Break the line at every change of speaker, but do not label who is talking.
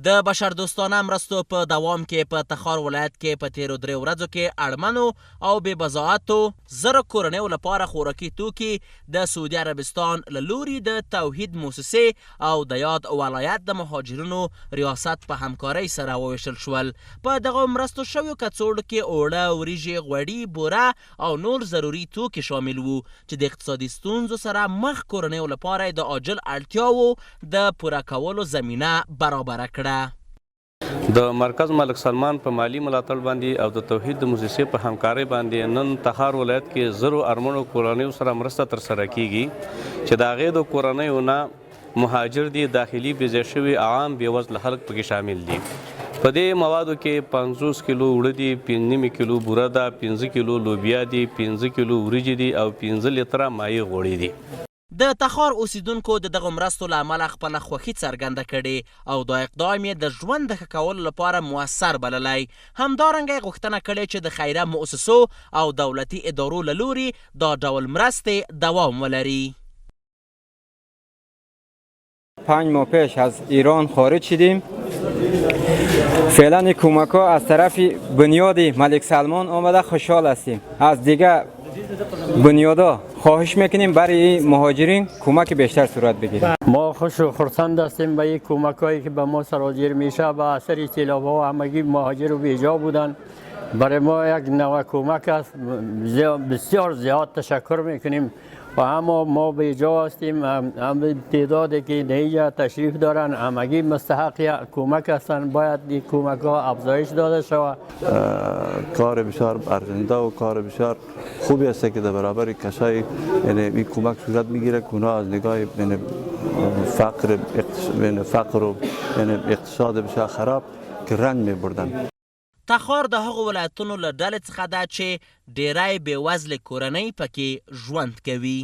د بشردوستانه مرستو په دوام کې په تخار ولایت کې په تیرو 3 ورځو کې اړمنو او بې بضاعتو زرو کورنیو لپاره خوراکي توکي د سعودي عربستان له لوري د توحید موسسې او د یاد ولایت د مهاجرینو ریاست په همکارۍ سره وویشل شول. په دغه مرستو شویو کڅوړو کې اوړه، وریجې، غوړي، بوره او نور ضروري توکي شامل وو چې د اقتصادي ستونزو سره مخ کورنیو لپاره د عاجل اړتیاوو د پوره کولو زمینه برابره کړه.
د مرکز ملک سلمان په مالی ملاتړ باندې او د توحید د موسسې په همکارۍ باندې نن تخار ولایت کې زرو ارمنو کورنیو سره مرسته ترسره کیږي چې د هغې د کورنیو نه مهاجر دي، داخلي بېځای شوي عام بېوزله خلک پکې شامل دي. په دې موادو کې 50 کیلو اوړه دي، 5 کیلو بوره ده، 5 کیلو لوبیا دي، 5 کیلو وریجې دي او 15 لیتره مایع غوړي دي.
د تخار اوسیدونکو د دغه مرستو له امله خپله خوښي څرګنده کړې او دا اقدام یې د ژوند د ښه کولو لپاره مؤثر بللی. همدارنګه یې غوښتنه کړې چې د خیریه مؤسسو او دولتي ادارو له لوري دا ډول مرستې دوام ولري.
5 ماه پیش از ایران خارج شدیم. فعلا کمک ها از طرف بنیاد ملک سلمان آمده، خوشحال هستیم. از دیگه بنیادا خواهش میکنیم برای مهاجرین کمک بیشتر صورت بگیره.
ما خوش و خرسند هستیم به این کمک هایی که به ما سرازیر میشه. به اثر سیلاب ها همگی مهاجر و بیجا بودن، برای ما یک نوع کمک است. بسیار زیاد تشکر میکنیم و اما ما بیجا هستیم. هم تعدادی که اینجا تشریف دارن همگی مستحق کمک هستند. باید این کمک ها افزایش داده شود.
کار بسیار ارزنده و کار بسیار خوبی است که در برابر کسایی این کمک صورت میگیره که اونا از نگاه فقر و اقتصاد بسیار خراب که رنگ میبردن.
تخار د هغو ولایتونو له ډلې څخه ده چې ډیری بېوزلې کورنۍ پکې ژوند کوي.